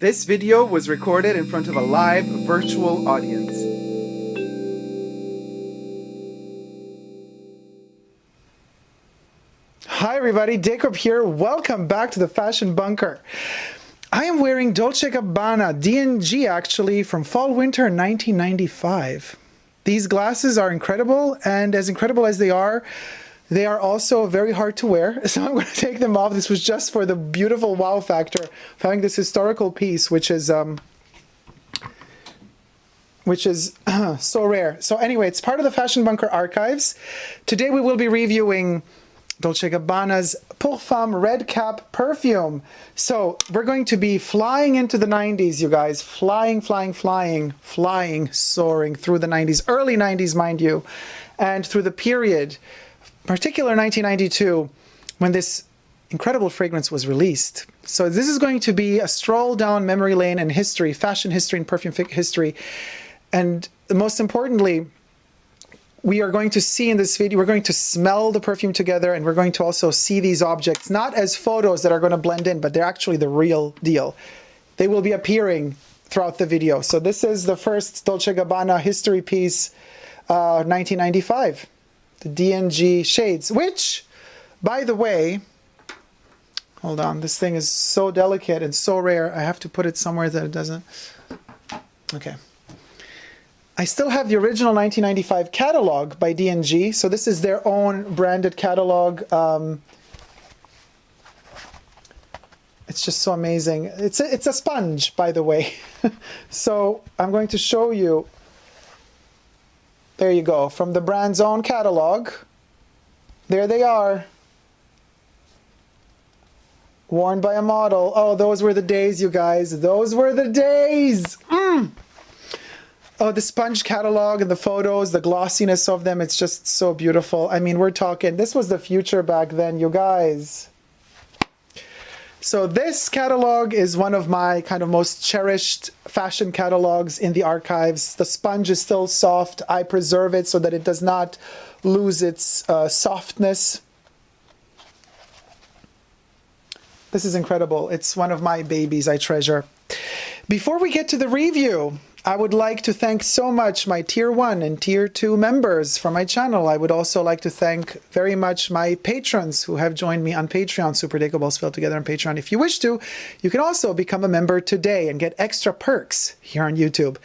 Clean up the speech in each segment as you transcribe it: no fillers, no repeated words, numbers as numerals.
This video was recorded in front of a live virtual audience. Hi everybody, Dacob here. Welcome back to the Fashion Bunker. I am wearing Dolce Gabbana D&G actually from Fall Winter 1995. These glasses are incredible, and as incredible as they are also very hard to wear. So I'm going to take them off. This was just for the beautiful wow factor of having this historical piece, which is so rare. So anyway, it's part of the Fashion Bunker archives. Today we will be reviewing Dolce Gabbana's Femme red cap perfume. So we're going to be flying into the 90s, you guys. Flying, soaring through the 90s, early 90s, mind you, and through the period, particular 1992, when this incredible fragrance was released. So this is going to be a stroll down memory lane in history, fashion history and perfume history. And most importantly, we are going to see in this video, we're going to smell the perfume together, and we're going to also see these objects, not as photos that are going to blend in, but they're actually the real deal. They will be appearing throughout the video. So this is the first Dolce Gabbana history piece, 1995. The D&G shades, which, by the way, hold on, this thing is so delicate and so rare, I have to put it somewhere that it doesn't, okay. I still have the original 1995 catalog by D&G, so this is their own branded catalog. It's just so amazing. It's a sponge, by the way. So I'm going to show you. There you go, from the brand's own catalog. There they are. Worn by a model. Oh, those were the days, you guys. Those were the days. Oh, the sponge catalog and the photos, the glossiness of them, it's just so beautiful. I mean, we're talking, this was the future back then, you guys. So this catalog is one of my kind of most cherished fashion catalogs in the archives. The sponge is still soft. I preserve it so that it does not lose its softness. This is incredible. It's one of my babies I treasure. Before we get to the review, I would like to thank so much my Tier 1 and Tier 2 members for my channel. I would also like to thank very much my patrons who have joined me on Patreon, Super Dacob, all spelled together on Patreon. If you wish to, you can also become a member today and get extra perks here on YouTube.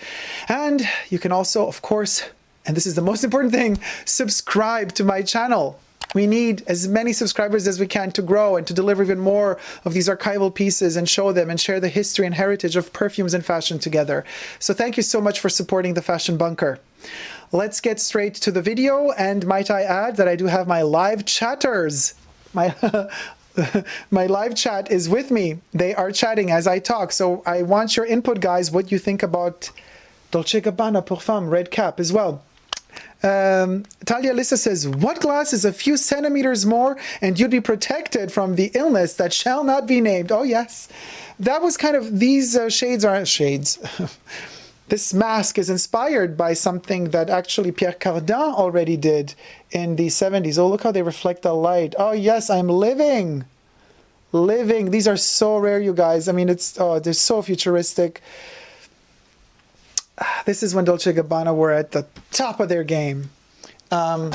And you can also, of course, and this is the most important thing, subscribe to my channel. We need as many subscribers as we can to grow and to deliver even more of these archival pieces and show them and share the history and heritage of perfumes and fashion together. So thank you so much for supporting the Fashion Bunker. Let's get straight to the video, and might I add that I do have my live chatters. My live chat is with me. They are chatting as I talk. So I want your input, guys, what you think about Dolce Gabbana Femme red cap as well. Talia Lissa says, what glass is a few centimeters more and you'd be protected from the illness that shall not be named? Oh yes, that was kind of, these shades are shades. This mask is inspired by something that actually Pierre Cardin already did in the 70s. Oh, look how they reflect the light. Oh yes, I'm living. These are so rare, you guys. I mean, they're so futuristic. This is when Dolce Gabbana were at the top of their game. Now,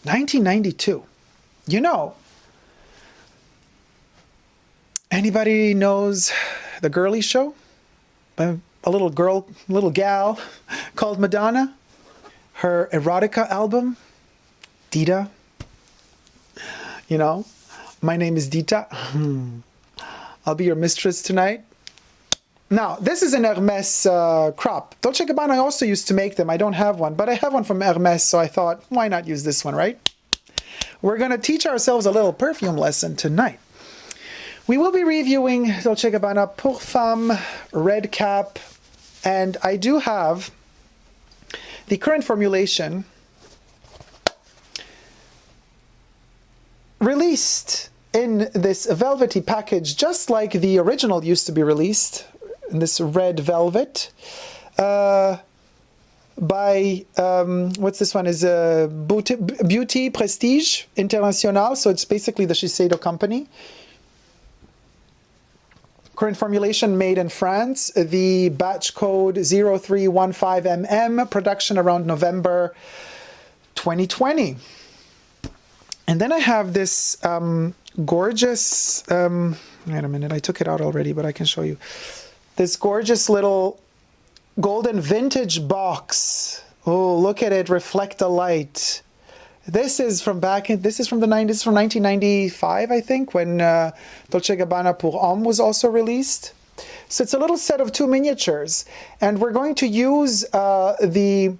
1992. You know, anybody knows the girly show? A little gal called Madonna? Her erotica album, Dita. You know, my name is Dita. I'll be your mistress tonight. Now, this is an Hermes crop. Dolce Gabbana, I also used to make them. I don't have one, but I have one from Hermes, so I thought, why not use this one, right? We're going to teach ourselves a little perfume lesson tonight. We will be reviewing Dolce Gabbana Femme red cap, and I do have the current formulation released in this velvety package, just like the original used to be released, in this red velvet, by, what's this one, is Beauty Prestige International, so it's basically the Shiseido company. Current formulation made in France. The batch code 0315MM. Production around November 2020. And then I have this gorgeous, wait a minute, I took it out already, but I can show you. This gorgeous little golden vintage box. Oh, look at it, reflect the light. This is from this is from the 90s, from 1995, I think, when Dolce Gabbana Pour Homme was also released. So it's a little set of 2 miniatures. And we're going to use the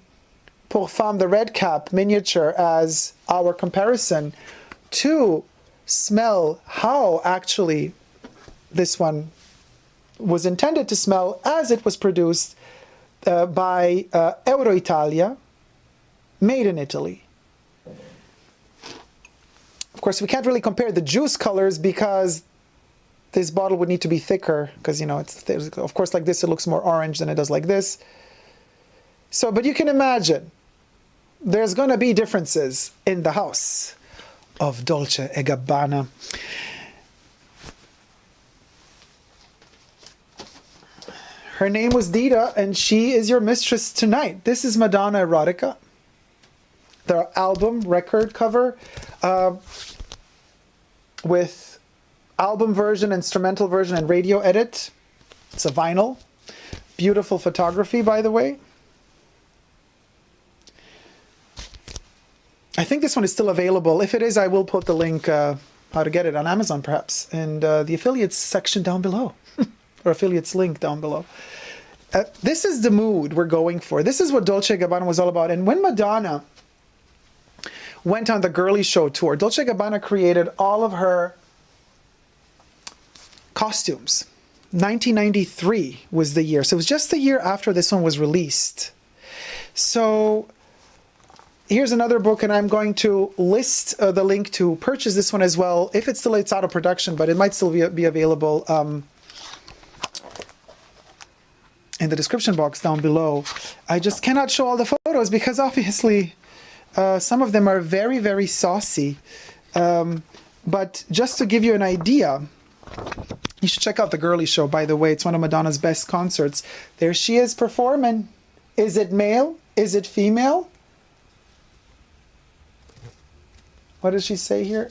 Pour Femme, the red cap miniature, as our comparison to smell how actually this one was intended to smell as it was produced by Italia, made in Italy. Of course, we can't really compare the juice colors because this bottle would need to be thicker because, you know, of course, like this, it looks more orange than it does like this. So, but you can imagine there's going to be differences in the house of Dolce & Gabbana. Her name was Dita, and she is your mistress tonight. This is Madonna Erotica, the album record cover with album version, instrumental version, and radio edit. It's a vinyl. Beautiful photography, by the way. I think this one is still available. If it is, I will put the link how to get it on Amazon, perhaps, and the affiliates section down below, or affiliates link down below. This is the mood we're going for. This is what Dolce & Gabbana was all about. And when Madonna went on the Girly Show tour, Dolce & Gabbana created all of her costumes. 1993 was the year. So it was just the year after this one was released. So here's another book, and I'm going to list the link to purchase this one as well. If it's out of production, but it might still be available in the description box down below. I just cannot show all the photos because obviously some of them are very, very saucy. But just to give you an idea, you should check out the Girly Show, by the way. It's one of Madonna's best concerts. There she is performing. Is it male? Is it female? What does she say here?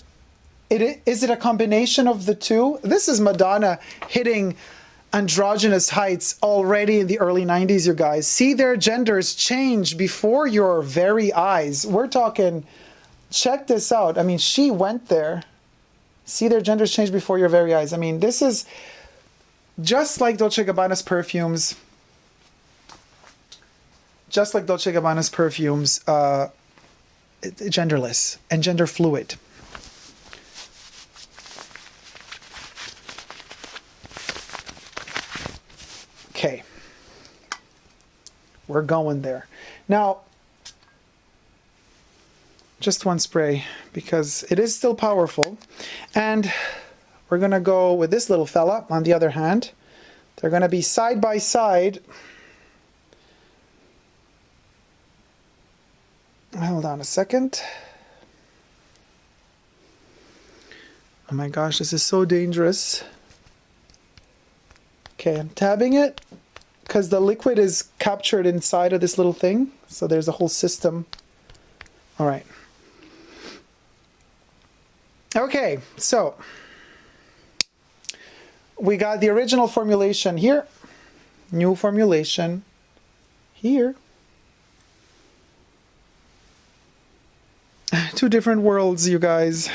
Is it a combination of the two? This is Madonna hitting androgynous heights already in the early 90s, you guys. See their genders change before your very eyes. We're talking, check this out. I mean, she went there. See their genders change before your very eyes. I mean, this is just like Dolce & Gabbana's perfumes. Just like Dolce & Gabbana's perfumes, genderless and gender fluid. Okay, we're going there. Now, just one spray because it is still powerful. And we're going to go with this little fella on the other hand. They're going to be side by side. Hold on a second. Oh my gosh, this is so dangerous. Okay, I'm tabbing it because the liquid is captured inside of this little thing. So there's a whole system. All right. Okay, so we got the original formulation here. New formulation here. Two different worlds, you guys.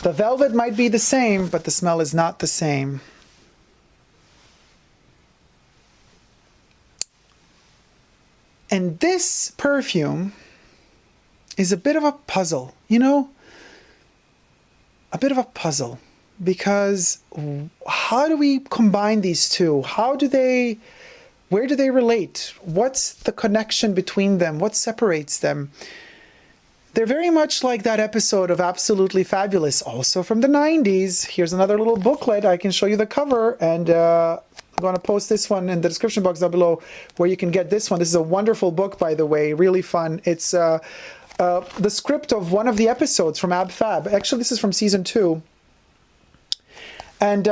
The velvet might be the same, but the smell is not the same. And this perfume is a bit of a puzzle, you know? A bit of a puzzle. Because how do we combine these two? Where do they relate? What's the connection between them? What separates them? They're very much like that episode of Absolutely Fabulous, also from the 90s. Here's another little booklet. I can show you the cover, and I'm going to post this one in the description box down below where you can get this one. This is a wonderful book, by the way, really fun. It's the script of one of the episodes from Ab Fab. Actually, this is from season 2. And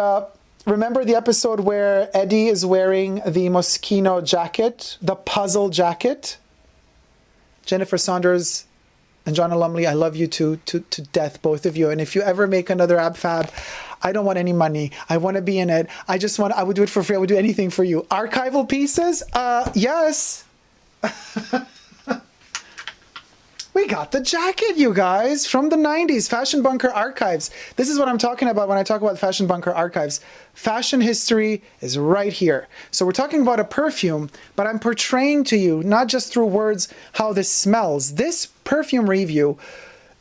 remember the episode where Eddie is wearing the Moschino jacket, the puzzle jacket? Jennifer Saunders and John Lumley, I love you to death, both of you. And if you ever make another ab fab, I don't want any money. I want to be in it. I would do it for free. I would do anything for you. Archival pieces? Yes. We got the jacket, you guys, from the 90s, Fashion Bunker Archives. This is what I'm talking about when I talk about Fashion Bunker Archives. Fashion history is right here. So we're talking about a perfume, but I'm portraying to you, not just through words, how this smells. This perfume review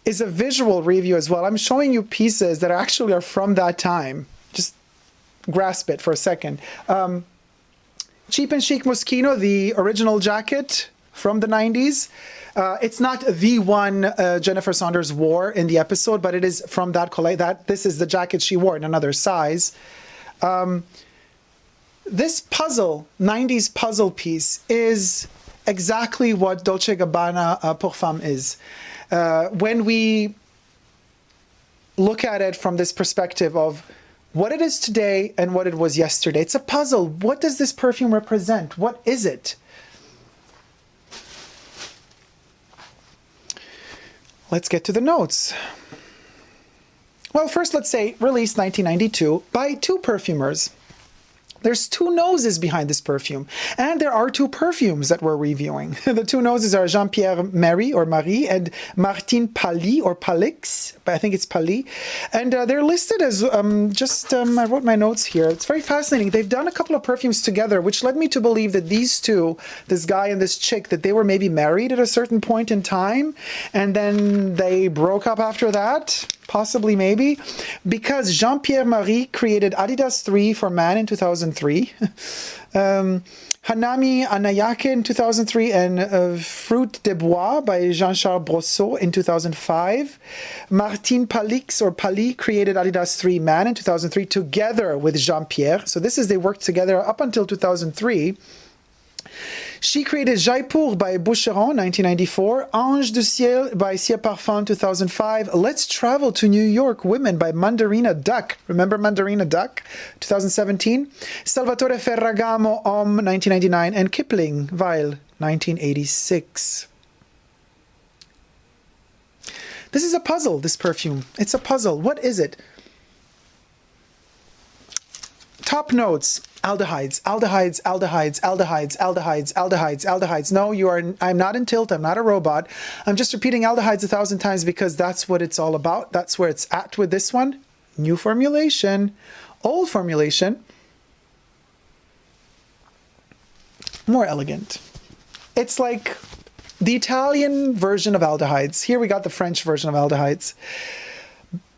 is a visual review as well. I'm showing you pieces that actually are from that time. Just grasp it for a second. Cheap and Chic Moschino, the original jacket from the 90s. It's not the one Jennifer Saunders wore in the episode, but it is from that collection. This is the jacket she wore in another size. This puzzle, 90s puzzle piece, is exactly what Dolce Gabbana Pour Femme is. When we look at it from this perspective of what it is today and what it was yesterday, it's a puzzle. What does this perfume represent? What is it? Let's get to the notes. Well, first let's say released 1992 by two perfumers. There's two noses behind this perfume, and there are two perfumes that we're reviewing. The two noses are Jean-Pierre Marie or Marie and Martine Palli or Palix, but I think it's Palli. And they're listed as I wrote my notes here. It's very fascinating. They've done a couple of perfumes together, which led me to believe that these two, this guy and this chick, that they were maybe married at a certain point in time, and then they broke up after that. Possibly, maybe, because Jean-Pierre Marie created Adidas 3 for Man in 2003, Hanami Anayake in 2003, and Fruit des Bois by Jean-Charles Brosseau in 2005. Martine Palix or Palli created Adidas 3 Man in 2003 together with Jean-Pierre. So they worked together up until 2003. She created Jaipur by Boucheron, 1994, Ange du Ciel by Ciel Parfum, 2005, Let's Travel to New York Women by Mandarina Duck, remember Mandarina Duck, 2017, Salvatore Ferragamo, Homme, 1999, and Kipling, Weil, 1986. This is a puzzle, this perfume. It's a puzzle. What is it? Top notes. Aldehydes, aldehydes, aldehydes, aldehydes, aldehydes, aldehydes, aldehydes. No, I'm not in tilt. I'm not a robot. I'm just repeating aldehydes 1,000 times because that's what it's all about. That's where it's at with this one. New formulation, old formulation, more elegant. It's like the Italian version of aldehydes. Here we got the French version of aldehydes.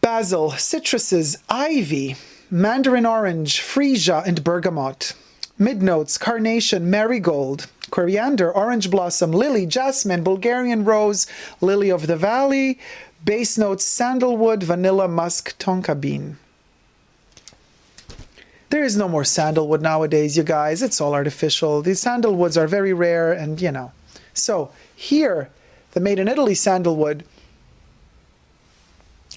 Basil, citruses, ivy, mandarin orange, freesia, and bergamot. Mid-notes, carnation, marigold, coriander, orange blossom, lily, jasmine, Bulgarian rose, lily of the valley. Base notes, sandalwood, vanilla, musk, tonka bean. There is no more sandalwood nowadays, you guys. It's all artificial. These sandalwoods are very rare and, So here, the made in Italy sandalwood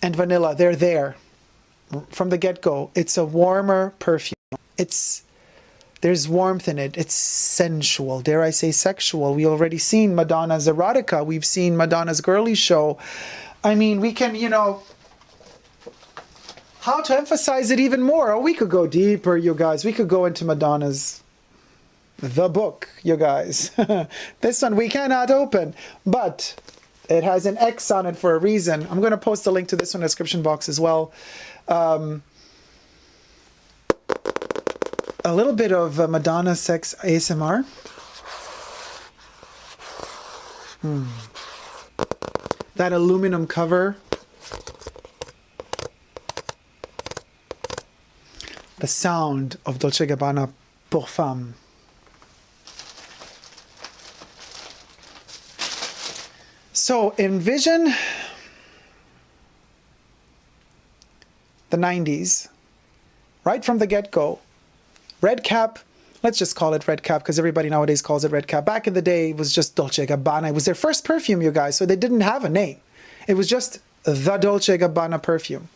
and vanilla, they're there. From the get-go, it's a warmer perfume. There's warmth in it. It's sensual. Dare I say sexual? We already seen Madonna's erotica. We've seen Madonna's girly show. I mean, we can, how to emphasize it even more? Oh, we could go deeper, you guys. We could go into Madonna's The Book, you guys. This one we cannot open, but it has an X on it for a reason. I'm going to post a link to this one in the description box as well. A little bit of Madonna sex ASMR. That aluminum cover. The sound of Dolce Gabbana Pour Femme. So envision the 90s, right from the get-go. Red cap, let's just call it red cap because everybody nowadays calls it red cap. Back in the day, it was just Dolce Gabbana. It was their first perfume, you guys, so they didn't have a name. It was just the Dolce Gabbana perfume.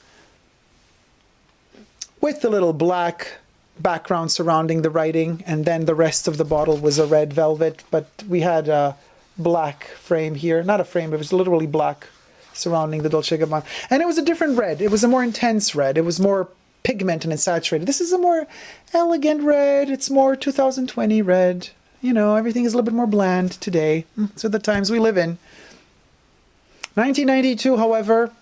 with the little black background surrounding the writing, and then the rest of the bottle was a red velvet, but we had a black frame here. Not a frame, it was literally black surrounding the Dolce Gabbana. And it was a different red. It was a more intense red. It was more pigmented and saturated. This is a more elegant red. It's more 2020 red. You know, everything is a little bit more bland today. So the times we live in. 1992, however,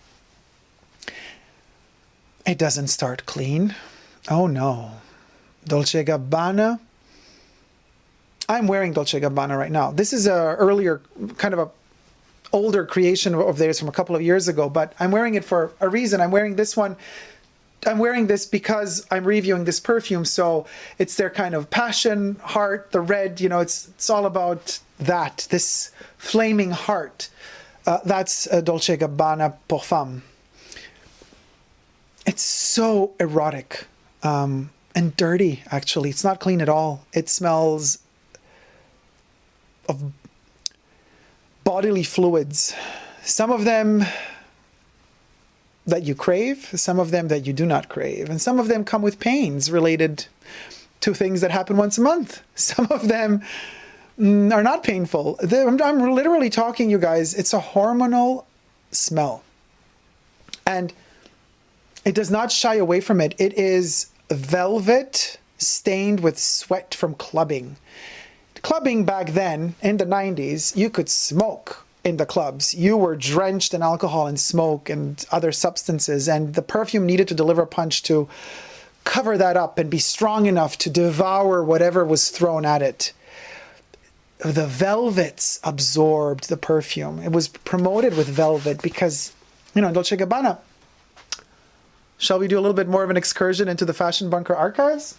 it doesn't start clean. Oh no. Dolce Gabbana. I'm wearing Dolce Gabbana right now. This is a earlier, kind of a older creation of theirs from a couple of years ago, but I'm wearing it for a reason. I'm wearing this one. I'm wearing this because I'm reviewing this perfume, so it's their kind of passion, heart, the red, you know, it's all about that, this flaming heart. That's Dolce Gabbana Parfum. It's so erotic and dirty, actually. It's not clean at all. It smells of bodily fluids. Some of them that you crave, some of them that you do not crave, and some of them come with pains related to things that happen once a month. Some of them are not painful. I'm literally talking, you guys, it's a hormonal smell. And it does not shy away from it. It is velvet stained with sweat from clubbing. Clubbing back then, in the 90s, you could smoke in the clubs. You were drenched in alcohol and smoke and other substances, and the perfume needed to deliver a punch to cover that up and be strong enough to devour whatever was thrown at it. The velvets absorbed the perfume. It was promoted with velvet because, you know, Dolce Gabbana. Shall we do a little bit more of an excursion into the Fashion Bunker archives?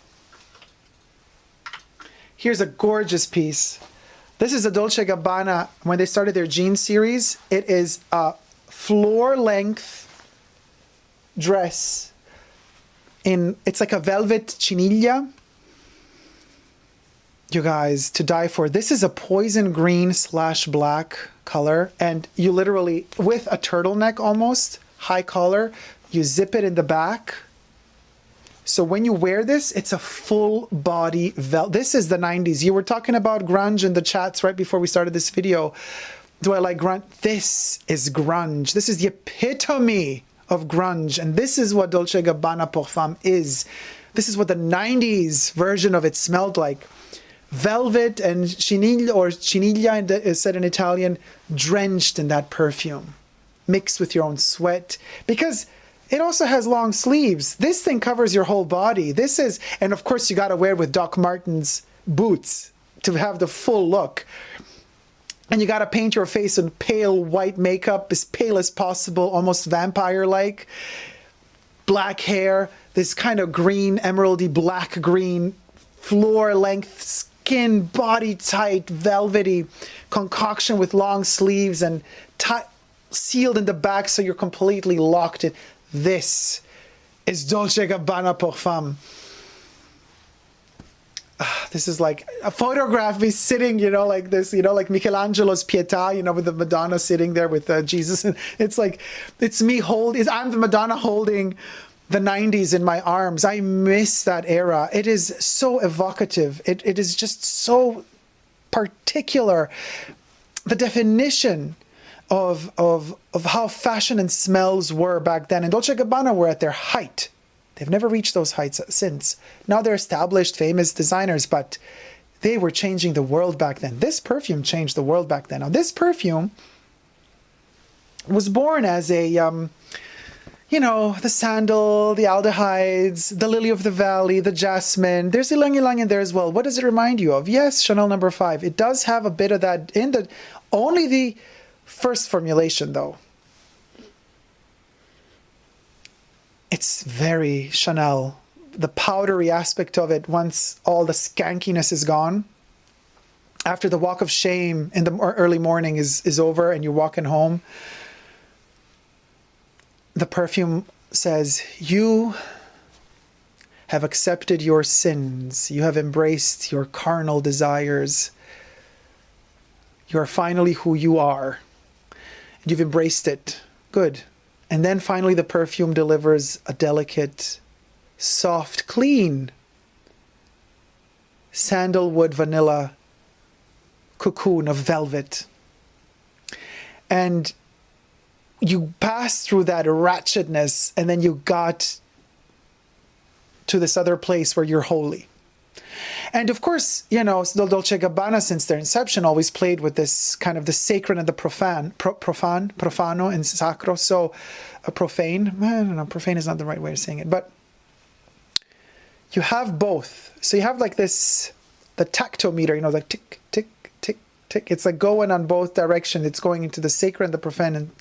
Here's a gorgeous piece. This is a Dolce Gabbana, when they started their jeans series. It is a floor-length dress. It's like a velvet chiniglia. You guys, to die for. This is a poison green / black color. And you literally, with a turtleneck almost, high collar, you zip it in the back. So when you wear this, it's a full body velvet. This is the 90s. You were talking about grunge in the chats right before we started this video. Do I like grunge? This is grunge. This is the epitome of grunge. And this is what Dolce Gabbana Parfum is. This is what the 90s version of it smelled like. Velvet and chiniglia, or chiniglia is said in Italian, drenched in that perfume. Mixed with your own sweat. Because it also has long sleeves. This thing covers your whole body. This is, and of course you got to wear it with Doc Martens boots to have the full look. And you got to paint your face in pale white makeup, as pale as possible, almost vampire-like. Black hair, this kind of green, emeraldy black green, floor-length skin, body-tight, velvety concoction with long sleeves and sealed in the back so you're completely locked in. This is Dolce Gabbana Parfum. This is like a photograph, me sitting, you know, like this, you know, like Michelangelo's Pietà, you know, with the Madonna sitting there with Jesus. And it's like, it's me I'm the Madonna holding the 90s in my arms. I miss that era. It is so evocative. It is just so particular. The definition of how fashion and smells were back then. And Dolce Gabbana were at their height. They've never reached those heights since. Now they're established, famous designers, but they were changing the world back then. This perfume changed the world back then. Now this perfume was born as a, you know, the sandal, the aldehydes, the lily of the valley, the jasmine. There's ylang ylang in there as well. What does it remind you of? Yes, Chanel No. 5. It does have a bit of that in the, only the first formulation though. It's very Chanel. The powdery aspect of it, once all the skankiness is gone, after the walk of shame in the early morning is over and you're walking home, the perfume says, you have accepted your sins. You have embraced your carnal desires. You are finally who you are. You've embraced it. Good. And then finally the perfume delivers a delicate soft, clean sandalwood vanilla cocoon of velvet. And you pass through that ratchetness, and then you got to this other place where you're holy. And of course, you know, Dolce Gabbana, since their inception, always played with this kind of the sacred and the profano and sacro. So profane, I don't know, profane is not the right way of saying it, but you have both. So you have like this, the tactometer, you know, like tick, tick, tick, tick. It's like going on both directions. It's going into the sacred and the profane. And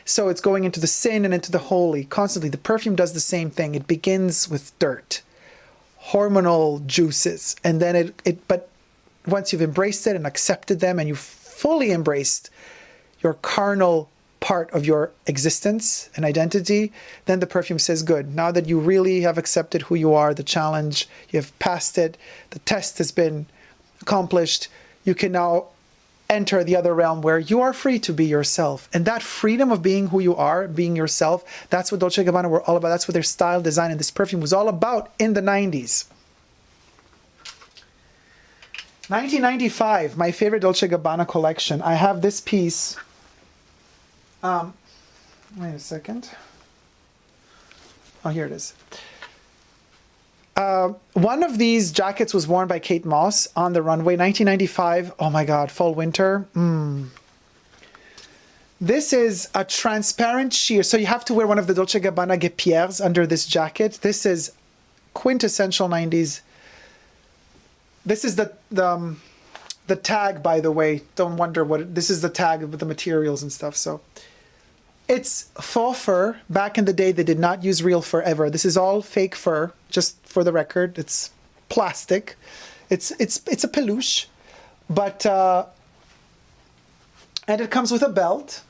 so it's going into the sin and into the holy constantly. The perfume does the same thing. It begins with dirt, hormonal juices, and then but once you've embraced it and accepted them, and you've fully embraced your carnal part of your existence and identity, then the perfume says, good, now that you really have accepted who you are, the challenge, you have passed it, the test has been accomplished, you can now enter the other realm where you are free to be yourself. And that freedom of being who you are, being yourself, that's what Dolce & Gabbana were all about. That's what their style, design, and this perfume was all about in the 90s. 1995, my favorite Dolce & Gabbana collection. I have this piece. Wait a second. Oh, here it is. One of these jackets was worn by Kate Moss on the runway, 1995. Oh my God, fall, winter. This is a transparent sheer. So you have to wear one of the Dolce & Gabbana guêpières under this jacket. This is quintessential 90s. This is the tag, by the way. Don't wonder this is the tag with the materials and stuff. So it's faux fur. Back in the day, they did not use real fur ever. This is all fake fur, just for the record. It's plastic. It's a peluche, but and it comes with a belt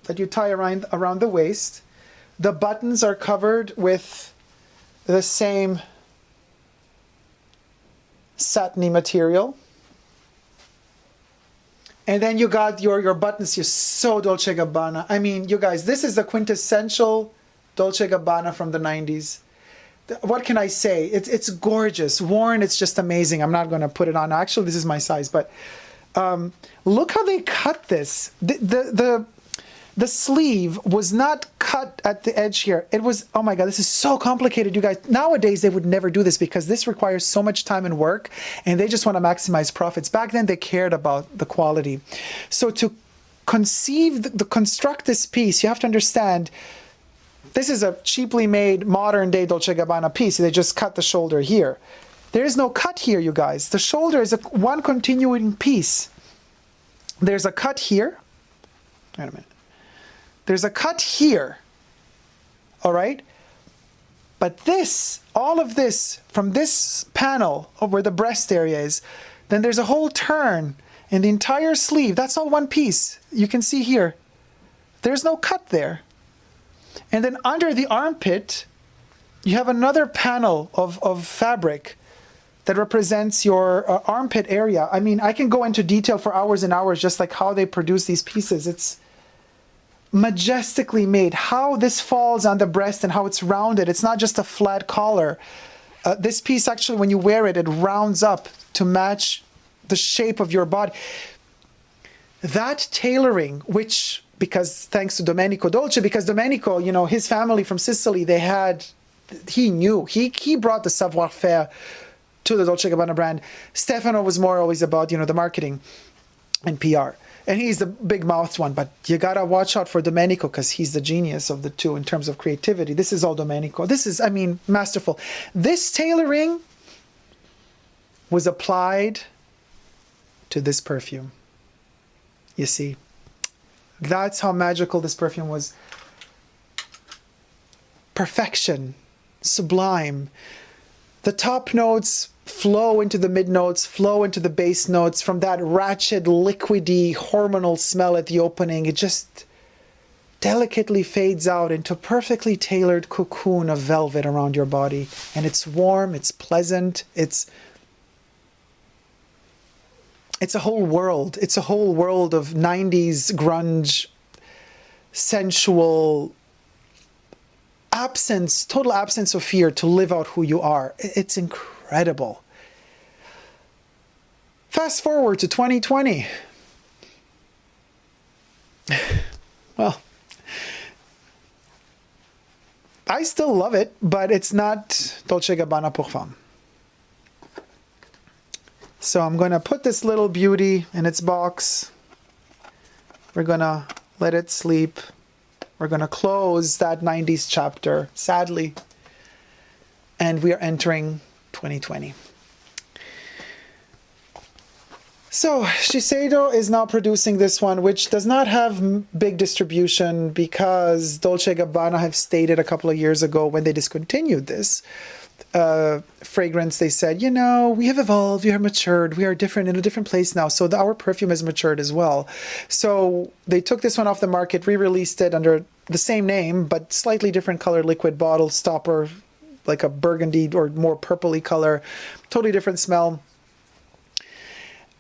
that you tie around the waist. The buttons are covered with the same satiny material. And then you got your buttons here, so Dolce & Gabbana. I mean, you guys, this is the quintessential Dolce & Gabbana from the 90s. What can I say? It's gorgeous. Worn, it's just amazing. I'm not going to put it on. Actually, this is my size, but look how they cut this. The sleeve was not cut at the edge here. It was, oh my God, this is so complicated, you guys. Nowadays, they would never do this because this requires so much time and work, and they just want to maximize profits. Back then, they cared about the quality. So to construct this piece, you have to understand, this is a cheaply made modern day Dolce & Gabbana piece. They just cut the shoulder here. There is no cut here, you guys. The shoulder is one continuing piece. There's a cut here. Wait a minute. There's a cut here, all right? But this, all of this, from this panel where the breast area is, then there's a whole turn in the entire sleeve. That's all one piece. You can see here. There's no cut there. And then under the armpit, you have another panel of fabric that represents your armpit area. I mean, I can go into detail for hours and hours, just like how they produce these pieces. It's majestically made. How this falls on the breast and how it's rounded. It's not just a flat collar. This piece actually, when you wear it, it rounds up to match the shape of your body. That tailoring, which, because thanks to Domenico Dolce, because Domenico, you know, his family from Sicily, he knew, he brought the savoir-faire to the Dolce & Gabbana brand. Stefano was more always about, you know, the marketing and PR. And he's the big-mouthed one, but you gotta watch out for Domenico because he's the genius of the two in terms of creativity. This is all Domenico. This is, I mean, masterful. This tailoring was applied to this perfume. You see, that's how magical this perfume was. Perfection, sublime. The top notes flow into the mid notes, flow into the base notes. From that ratchet, liquidy, hormonal smell at the opening, it just delicately fades out into a perfectly tailored cocoon of velvet around your body. And it's warm, it's pleasant, it's a whole world. It's a whole world of 90s grunge, sensual, absence, total absence of fear to live out who you are. It's incredible. Fast forward to 2020. Well, I still love it, but it's not Dolce Gabbana pour Femme. So I'm going to put this little beauty in its box. We're going to let it sleep. We're going to close that 90s chapter, sadly. And we are entering 2020. So Shiseido is now producing this one, which does not have big distribution because Dolce Gabbana have stated a couple of years ago when they discontinued this fragrance, they said, you know, we have evolved, we are matured, we are different in a different place now. So our perfume has matured as well. So they took this one off the market, re-released it under the same name, but slightly different color liquid bottle stopper, like a burgundy or more purpley color, totally different smell.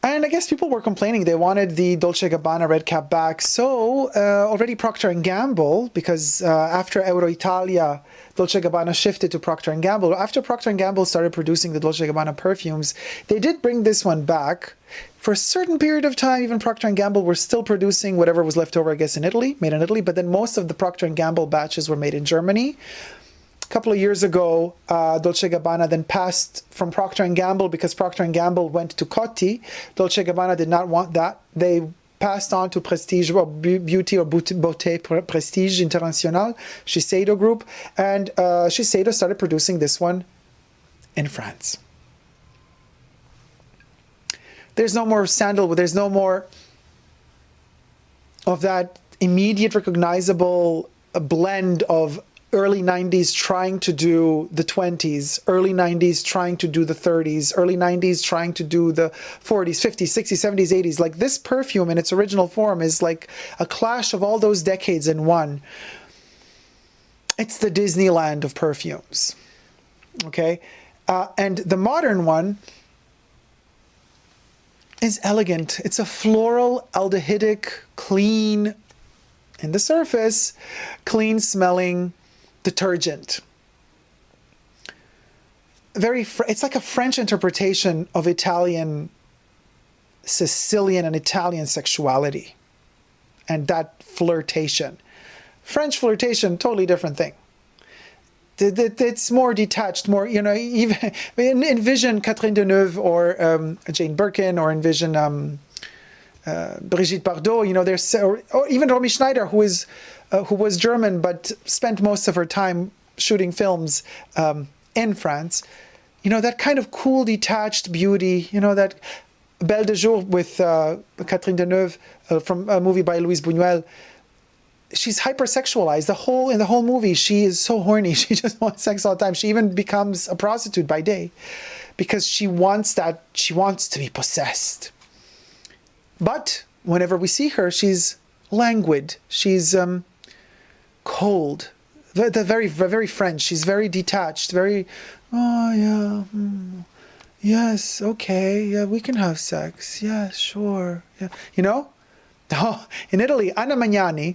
And I guess people were complaining. They wanted the Dolce Gabbana red cap back. So already Procter & Gamble, because after Euroitalia, Dolce Gabbana shifted to Procter & Gamble. After Procter & Gamble started producing the Dolce Gabbana perfumes, they did bring this one back. For a certain period of time, even Procter & Gamble were still producing whatever was left over, I guess, in Italy, made in Italy. But then most of the Procter & Gamble batches were made in Germany. A couple of years ago, Dolce Gabbana then passed from Procter & Gamble because Procter & Gamble went to Coty. Dolce Gabbana did not want that. They passed on to Prestige, or Beauty or Beauté Prestige International, Shiseido Group. And Shiseido started producing this one in France. There's no more sandalwood. There's no more of that immediate recognizable blend of early 90s trying to do the 20s, early 90s trying to do the 30s, early 90s trying to do the 40s, 50s, 60s, 70s, 80s. Like this perfume in its original form is like a clash of all those decades in one. It's the Disneyland of perfumes. Okay? And the modern one is elegant. It's a floral, aldehydic, clean, in the surface, clean smelling detergent. It's like a French interpretation of Italian, Sicilian and Italian sexuality and that flirtation. French flirtation, totally different thing. It's more detached, more, you know, even envision Catherine Deneuve or Jane Birkin, or envision Brigitte Bardot, you know, there's, or even Romy Schneider, who was German but spent most of her time shooting films in France. You know, that kind of cool, detached beauty, you know, that Belle de Jour with Catherine Deneuve from a movie by Louise Buñuel. She's hypersexualized. In the whole movie, she is so horny. She just wants sex all the time. She even becomes a prostitute by day because she wants to be possessed. But whenever we see her, she's languid. She's cold. Very, very French. She's very detached. Very, oh yeah, yes, okay, yeah, we can have sex. Yeah, sure. Yeah, you know. Oh, in Italy, Anna Magnani,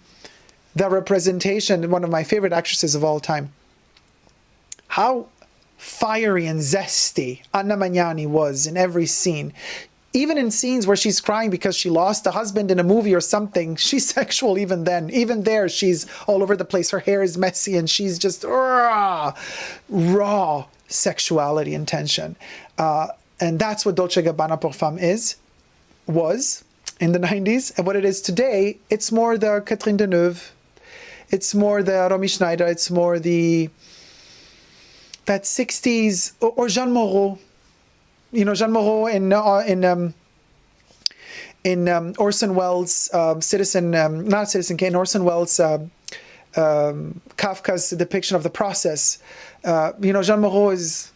the representation, one of my favorite actresses of all time. How fiery and zesty Anna Magnani was in every scene. Even in scenes where she's crying because she lost a husband in a movie or something, she's sexual even then. Even there, she's all over the place. Her hair is messy and she's just raw sexuality and tension. And that's what Dolce Gabbana pour Femme was in the 90s. And what it is today, it's more the Catherine Deneuve. It's more the Romy Schneider. It's more that 60s, or Jean Moreau. You know, Jean Moreau in Orson Welles' Orson Welles' Kafka's depiction of the process. You know, Jean Moreau is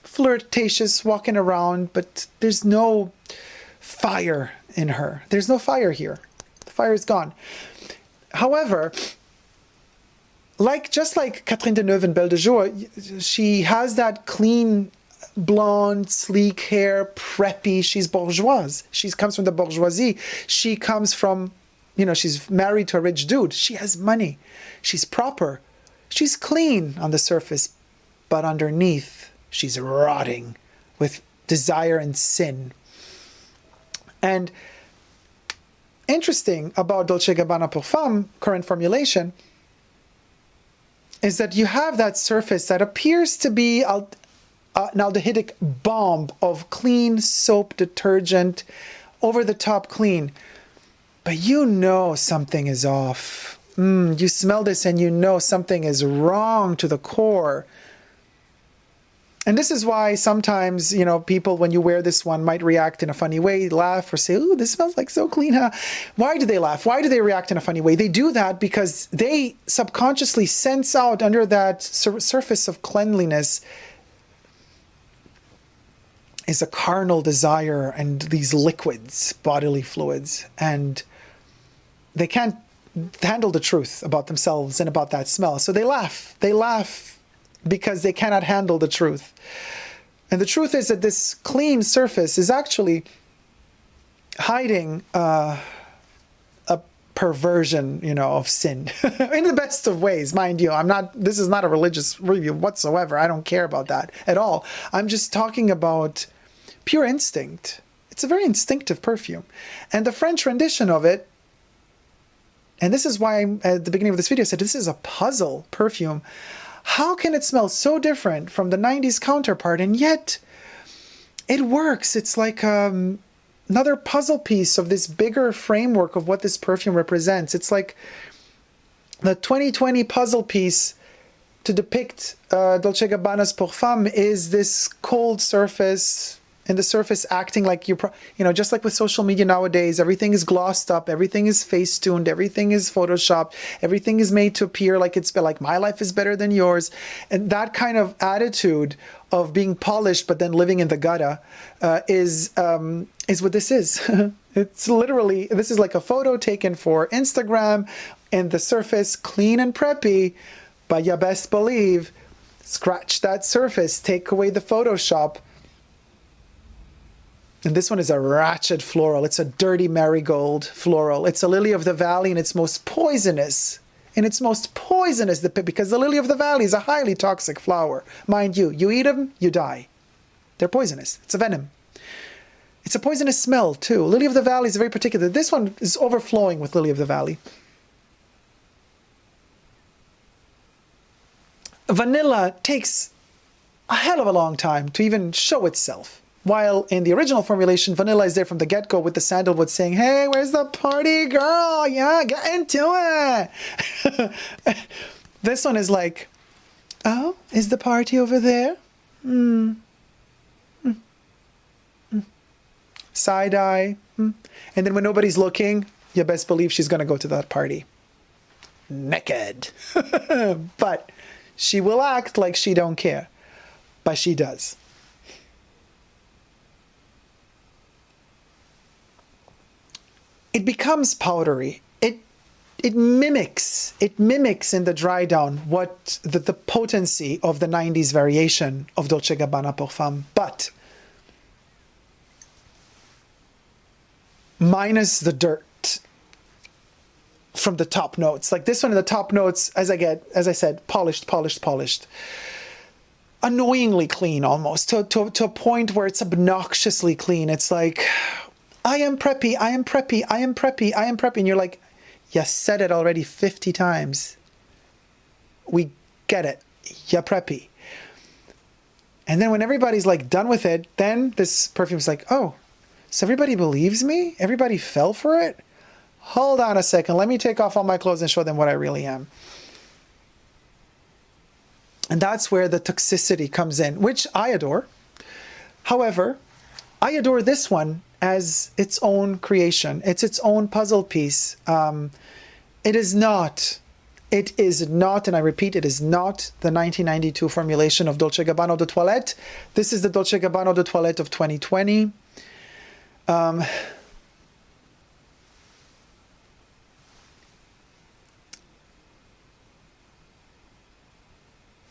flirtatious, walking around, but there's no fire in her. There's no fire here. The fire is gone. However, just like Catherine Deneuve and Belle de Jour, she has that clean, blonde, sleek hair, preppy. She's bourgeoise. She comes from the bourgeoisie. She comes from, you know, she's married to a rich dude. She has money. She's proper. She's clean on the surface, but underneath, she's rotting with desire and sin. And interesting about Dolce Gabbana Perfume, current formulation, is that you have that surface that appears to be an aldehydic bomb of clean soap detergent, over the top clean. But you know something is off. You smell this and you know something is wrong to the core. And this is why sometimes, you know, people, when you wear this one, might react in a funny way, laugh, or say, ooh, this smells like so clean, huh? Why do they laugh? Why do they react in a funny way? They do that because they subconsciously sense out under that surface of cleanliness is a carnal desire and these liquids, bodily fluids. And they can't handle the truth about themselves and about that smell. So they laugh. They laugh because they cannot handle the truth. And the truth is that this clean surface is actually hiding a perversion, you know, of sin in the best of ways, mind you. This is not a religious review whatsoever. I don't care about that at all. I'm just talking about pure instinct. It's a very instinctive perfume. And the French rendition of it, and this is why I, at the beginning of this video, I said this is a puzzle perfume. How can it smell so different from the 90s counterpart, and yet it works? It's like another puzzle piece of this bigger framework of what this perfume represents. It's like the 2020 puzzle piece to depict Dolce Gabbana's Perfume is this cold surface, and the surface acting like you know, just like with social media nowadays, everything is glossed up, everything is face-tuned, everything is photoshopped, everything is made to appear like it's like my life is better than yours. And that kind of attitude of being polished but then living in the gutter is what this is. It's literally, this is like a photo taken for Instagram, and the surface clean and preppy, but you best believe, scratch that surface, take away the Photoshop. And this one is a ratchet floral. It's a dirty marigold floral. It's a lily of the valley in its most poisonous. Because the lily of the valley is a highly toxic flower. Mind you, you eat them, you die. They're poisonous. It's a venom. It's a poisonous smell too. Lily of the valley is very particular. This one is overflowing with lily of the valley. Vanilla takes a hell of a long time to even show itself. While in the original formulation, vanilla is there from the get-go with the sandalwood saying, hey, where's the party girl? Yeah, get into it. This one is like, oh, is the party over there? Side-eye. And then when nobody's looking, you best believe she's going to go to that party. Naked. But she will act like she don't care. But she does. It becomes powdery. It mimics in the dry down what the potency of the 90s variation of Dolce Gabbana Perfume, but minus the dirt from the top notes. Like this one, in the top notes, as I said, polished. Annoyingly clean almost, to a point where it's obnoxiously clean. It's like, I am preppy. And you're like, you said it already 50 times. We get it. You're preppy. And then when everybody's like done with it, then this perfume's like, oh, so everybody believes me? Everybody fell for it? Hold on a second. Let me take off all my clothes and show them what I really am. And that's where the toxicity comes in, which I adore. However, I adore this one as its own creation. It's its own puzzle piece. It is not, and I repeat, it is not the 1992 formulation of Dolce Gabbana Eau de Toilette. This is the Dolce Gabbana Eau de Toilette of 2020.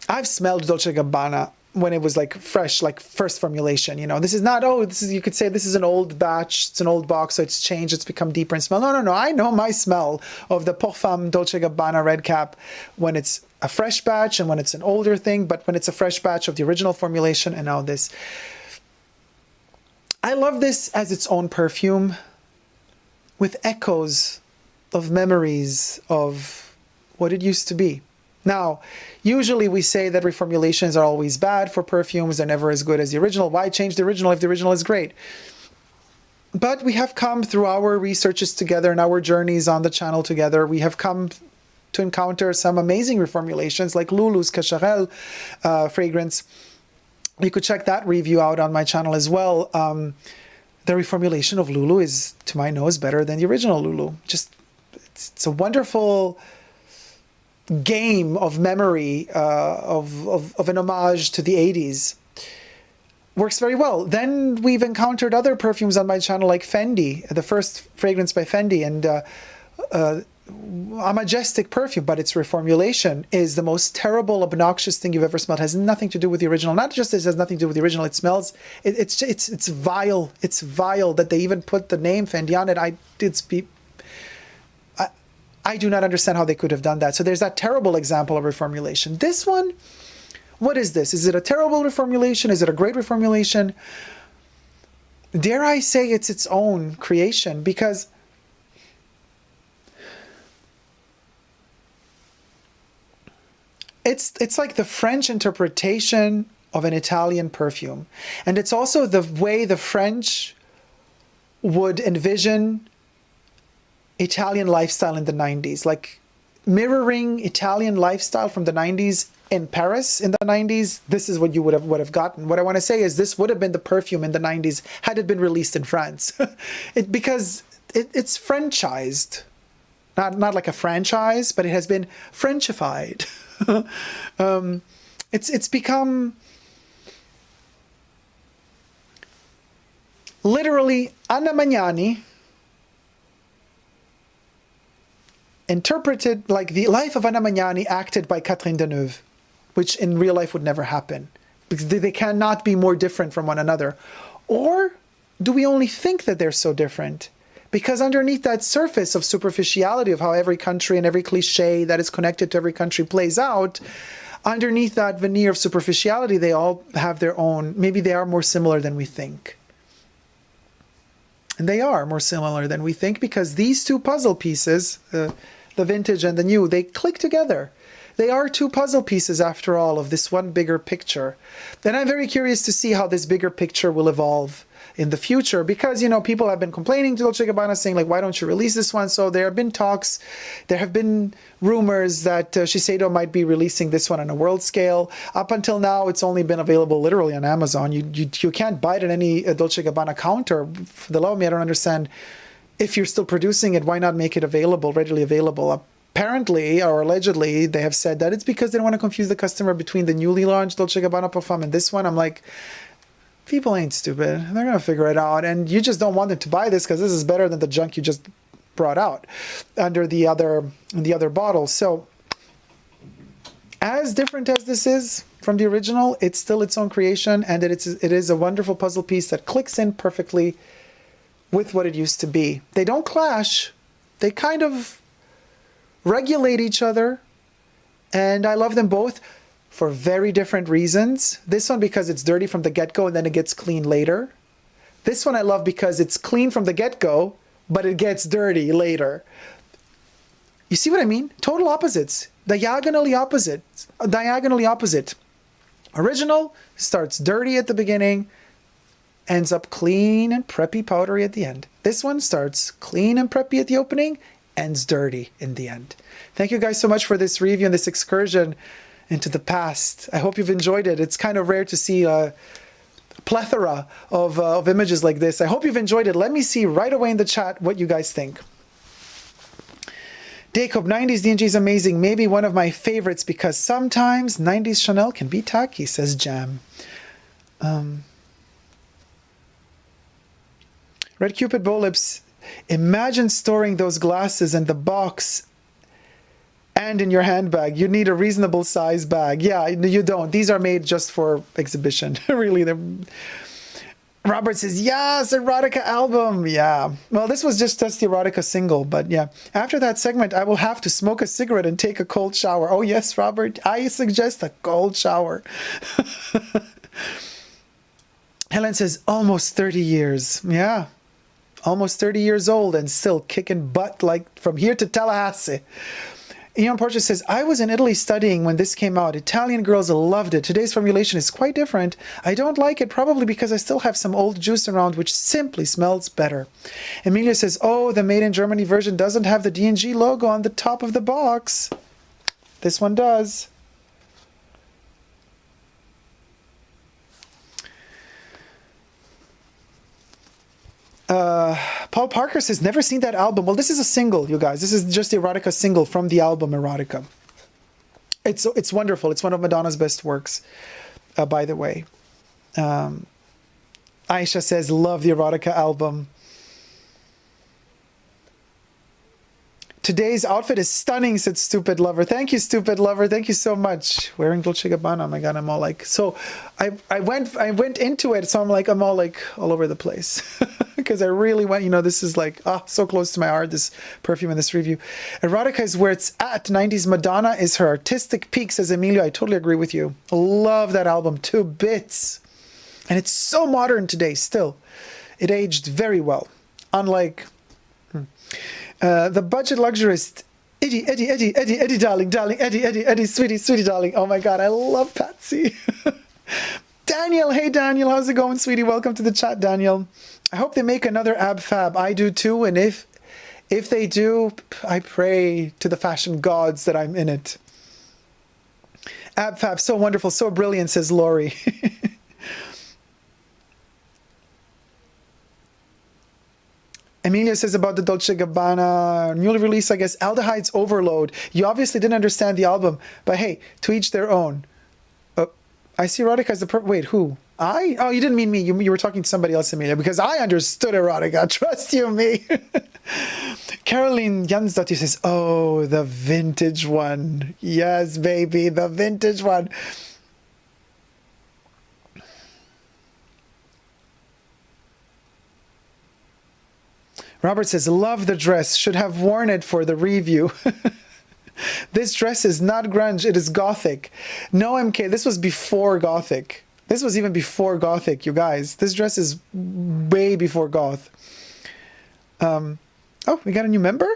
I've smelled Dolce Gabbana when it was like fresh, like first formulation, you know. This is not, oh, this is, you could say this is an old batch, it's an old box, so it's changed, it's become deeper in smell. No. I know my smell of the Perfume Dolce Gabbana Red Cap when it's a fresh batch and when it's an older thing, but when it's a fresh batch of the original formulation and now this. I love this as its own perfume with echoes of memories of what it used to be. Now, usually we say that reformulations are always bad for perfumes. They're never as good as the original. Why change the original if the original is great? But we have come through our researches together and our journeys on the channel together. We have come to encounter some amazing reformulations like Lulu's Cacharel fragrance. You could check that review out on my channel as well. The reformulation of Lulu is, to my nose, better than the original Lulu. Just, it's a wonderful game of memory, of an homage to the 80s. Works very well. Then we've encountered other perfumes on my channel like Fendi, the first fragrance by Fendi, and a majestic perfume, but its reformulation is the most terrible, obnoxious thing you've ever smelled. It has nothing to do with the original. Not just it has nothing to do with the original, it smells, it's vile. It's vile that they even put the name Fendi on it. I do not understand how they could have done that. So there's that terrible example of reformulation. This one, what is this? Is it a terrible reformulation? Is it a great reformulation? Dare I say it's its own creation, because it's like the French interpretation of an Italian perfume. And it's also the way the French would envision Italian lifestyle in the 90s, like mirroring Italian lifestyle from the 90s in Paris in the 90s. This is what you would have gotten. What I want to say is this would have been the perfume in the 90s had it been released in France. Because it's franchised. Not like a franchise, but it has been Frenchified. It's become literally Anna Magnani interpreted like the life of Anna Magnani acted by Catherine Deneuve, which in real life would never happen because they cannot be more different from one another. Or do we only think that they're so different? Because underneath that surface of superficiality of how every country and every cliche that is connected to every country plays out, underneath that veneer of superficiality, they all have their own, maybe they are more similar than we think. And they are more similar than we think because these two puzzle pieces, the vintage and the new, they click together. They are two puzzle pieces after all of this one bigger picture. And I'm very curious to see how this bigger picture will evolve in the future because, you know, people have been complaining to Dolce & Gabbana saying like, why don't you release this one? So there have been talks, there have been rumors that Shiseido might be releasing this one on a world scale. Up until now, it's only been available literally on Amazon. You can't buy it at any Dolce & Gabbana counter. For the love of me, I don't understand. If you're still producing it, why not make it available, readily available? Apparently, or allegedly, they have said that it's because they don't want to confuse the customer between the newly launched Dolce & Gabbana Parfum and this one. I'm like, people ain't stupid. They're going to figure it out. And you just don't want them to buy this because this is better than the junk you just brought out under the other bottle. So as different as this is from the original, it's still its own creation. And it is a wonderful puzzle piece that clicks in perfectly with what it used to be. They don't clash. They kind of regulate each other. And I love them both for very different reasons. This one because it's dirty from the get-go and then it gets clean later. This one I love because it's clean from the get-go, but it gets dirty later. You see what I mean? Total opposites. Diagonally opposite. Diagonally opposite. Original starts dirty at the beginning, ends up clean and preppy powdery at the end. This one starts clean and preppy at the opening, ends dirty in the end. Thank you guys so much for this review and this excursion into the past. I hope you've enjoyed it. It's kind of rare to see a plethora of images like this. I hope you've enjoyed it. Let me see right away in the chat what you guys think. Dacob, 90s D&G is amazing. Maybe one of my favorites because sometimes 90s Chanel can be tacky, says Jam. Red Cupid Bow Lips, imagine storing those glasses in the box and in your handbag. You need a reasonable size bag. Yeah, you don't. These are made just for exhibition. Really, Robert says, yes, erotica album. Yeah. Well, this was just the erotica single, but yeah. After that segment, I will have to smoke a cigarette and take a cold shower. Oh, yes, Robert. I suggest a cold shower. Helen says, almost 30 years. Yeah. Almost 30 years old and still kicking butt like from here to Tallahassee. Ian Porcher says, I was in Italy studying when this came out. Italian girls loved it. Today's formulation is quite different. I don't like it probably because I still have some old juice around which simply smells better. Emilia says, oh, the made in Germany version doesn't have the D&G logo on the top of the box. This one does. Paul Parker says, never seen that album. Well, this is a single, you guys. This is just the erotica single from the album Erotica. It's wonderful. It's one of Madonna's best works, by the way. Aisha says, love the erotica album. Today's outfit is stunning, said Stupid Lover. Thank you, Stupid Lover. Thank you so much. Wearing Dolce Gabbana. Oh my God, I'm all like, so I went into it. So I'm all over the place because I really went, this is like, so close to my heart, this perfume and this review. Erotica is where it's at. 90s Madonna is her artistic peak, says Emilio. I totally agree with you. Love that album to bits. And it's so modern today still. It aged very well. Unlike... the budget luxurist, Eddie, darling, Eddie, sweetie, darling. Oh my God, I love Patsy. Daniel, hey Daniel, how's it going, sweetie? Welcome to the chat, Daniel. I hope they make another Ab Fab. I do too, and if they do, I pray to the fashion gods that I'm in it. Ab Fab, so wonderful, so brilliant, says Lori. Emilia says about the Dolce Gabbana newly released, I guess, Aldehydes Overload. You obviously didn't understand the album, but hey, to each their own. I see erotica as the wait, who? I? Oh, you didn't mean me. You were talking to somebody else, Emilia, because I understood erotica. Trust you, me. Caroline Jansdottir says, oh, the vintage one. Yes, baby, the vintage one. Robert says, love the dress. Should have worn it for the review. This dress is not grunge. It is gothic. No, MK, this was before gothic. This was even before gothic, you guys. This dress is way before goth. Oh, we got a new member?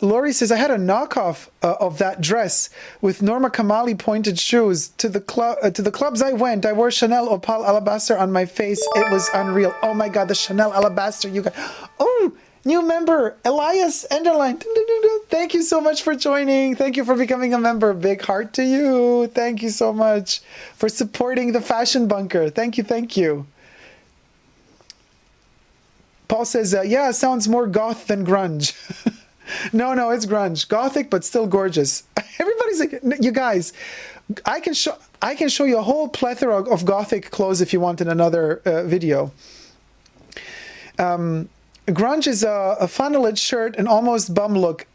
Lori says, I had a knockoff of that dress with Norma Kamali pointed shoes. To the clubs I went, I wore Chanel Opal Alabaster on my face. It was unreal. Oh my God, the Chanel Alabaster, you guys. Oh, new member, Elias Enderline. Thank you so much for joining. Thank you for becoming a member. Big heart to you. Thank you so much for supporting the Fashion Bunker. Thank you, thank you. Paul says, yeah, it sounds more goth than grunge. No, it's grunge. Gothic, but still gorgeous. Everybody's like, you guys, I can show you a whole plethora of gothic clothes if you want in another video. Grunge is a funneled shirt and almost bum look.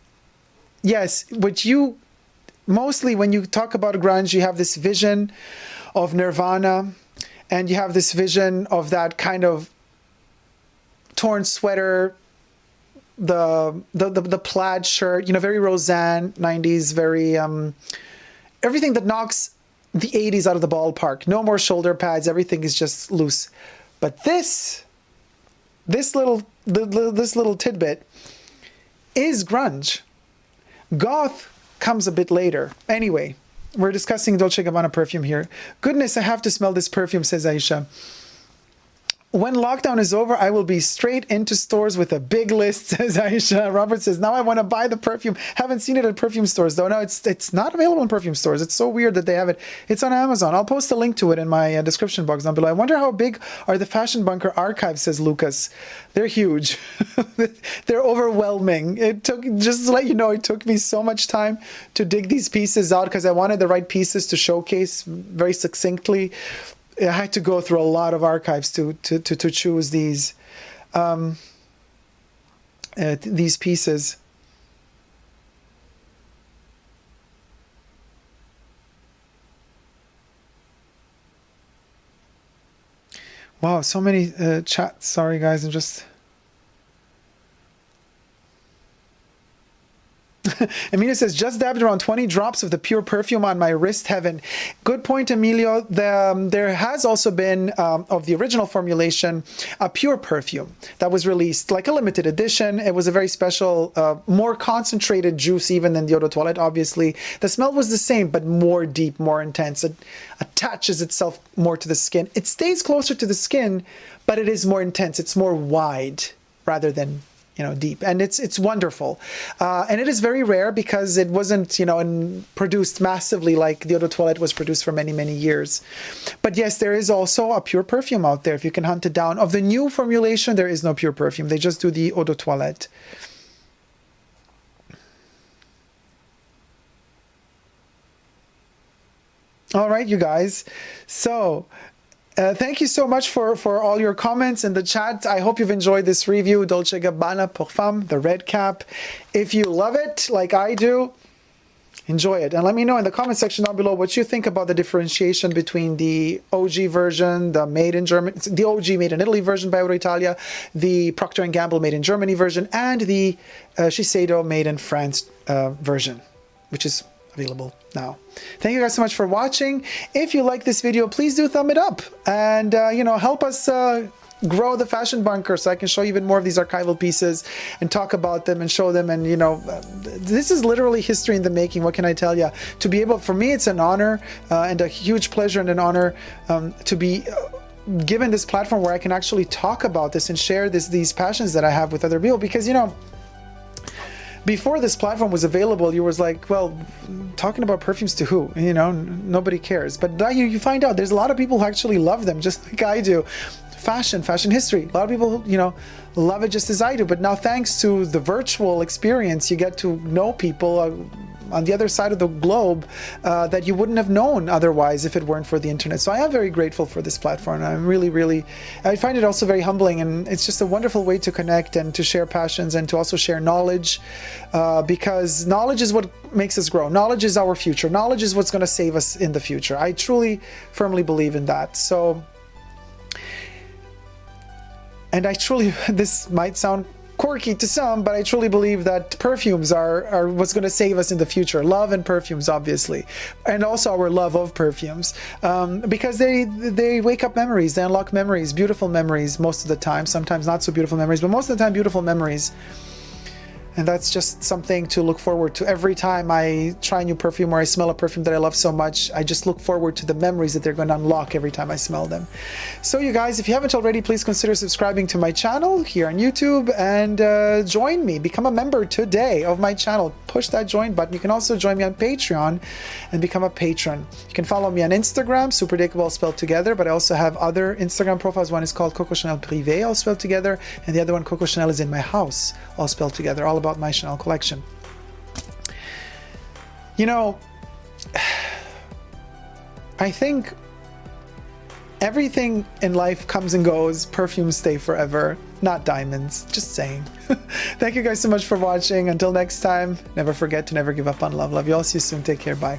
Yes, which you, mostly when you talk about grunge, you have this vision of Nirvana, and you have this vision of that kind of torn sweater, the plaid shirt, very Roseanne, 90s, very everything that knocks the 80s out of the ballpark. No more shoulder pads, everything is just loose. But this little tidbit is grunge. Goth comes a bit later. Anyway, we're discussing Dolce Gabbana perfume here. Goodness, I have to smell this perfume, says Aisha. When lockdown is over, I will be straight into stores with a big list, says Aisha. Robert says, now I want to buy the perfume. Haven't seen it at perfume stores, though. No, it's not available in perfume stores. It's so weird that they have it. It's on Amazon. I'll post a link to it in my description box down below. I wonder how big are the Fashion Bunker archives, says Lucas. They're huge. They're overwhelming. It took, just to let you know, it took me so much time to dig these pieces out because I wanted the right pieces to showcase very succinctly. I had to go through a lot of archives to choose these pieces. Wow, so many chats. Sorry, guys. I'm just... Emilio says, just dabbed around 20 drops of the pure perfume on my wrist, heaven. Good point, Emilio. There has also been, of the original formulation, a pure perfume that was released, like a limited edition. It was a very special, more concentrated juice even than the Eau de Toilette, obviously. The smell was the same, but more deep, more intense. It attaches itself more to the skin. It stays closer to the skin, but it is more intense. It's more wide rather than, you know, deep, and it's wonderful, and it is very rare because it wasn't, you know, produced massively like the Eau de Toilette was produced for many years. But yes, there is also a pure perfume out there if you can hunt it down. Of the new formulation, there is no pure perfume. They just do the Eau de Toilette. All right, you guys. So thank you so much for all your comments in the chat. I hope you've enjoyed this review, Dolce Gabbana Perfume, the red cap. If you love it, like I do, enjoy it. And let me know in the comment section down below what you think about the differentiation between the OG version, the made in Germany, the OG made in Italy version by Euroitalia, the Procter & Gamble made in Germany version, and the Shiseido made in France version, which is available now. Thank you guys so much for watching. If you like this video, please do thumb it up and you know, help us grow the fashion bunker so I can show you even more of these archival pieces and talk about them and show them. And you know, this is literally history in the making. What can I tell you? To be able, for me, it's an honor and a huge pleasure and an honor to be given this platform where I can actually talk about this and share these passions that I have with other people. Because, you know, before this platform was available, you was like, well, talking about perfumes to who? You know, nobody cares. But now you find out there's a lot of people who actually love them, just like I do. Fashion history. A lot of people, you know, love it just as I do. But now, thanks to the virtual experience, you get to know people on the other side of the globe that you wouldn't have known otherwise if it weren't for the internet. So I am very grateful for this platform. I'm really, I find it also very humbling, and it's just a wonderful way to connect and to share passions and to also share knowledge, because knowledge is what makes us grow. Knowledge is our future. Knowledge is what's going to save us in the future. I truly, firmly believe in that. So, and I truly, this might sound quirky to some, but I truly believe that perfumes are what's going to save us in the future. Love and perfumes, obviously, and also our love of perfumes, because they wake up memories, they unlock memories, beautiful memories most of the time, sometimes not so beautiful memories, but most of the time beautiful memories. And that's just something to look forward to. Every time I try a new perfume or I smell a perfume that I love so much, I just look forward to the memories that they're going to unlock every time I smell them. So you guys, if you haven't already, please consider subscribing to my channel here on YouTube and join me. Become a member today of my channel. Push that join button. You can also join me on Patreon and become a patron. You can follow me on Instagram, superdacob all spelled together, but I also have other Instagram profiles. One is called Coco Chanel Privé, all spelled together, and the other one, Coco Chanel is in my house, all spelled together, all about my Chanel collection. You know, I think everything in life comes and goes. Perfumes stay forever, not diamonds. Just saying. Thank you guys so much for watching. Until next time, never forget to never give up on love. Love you all. See you soon. Take care. Bye.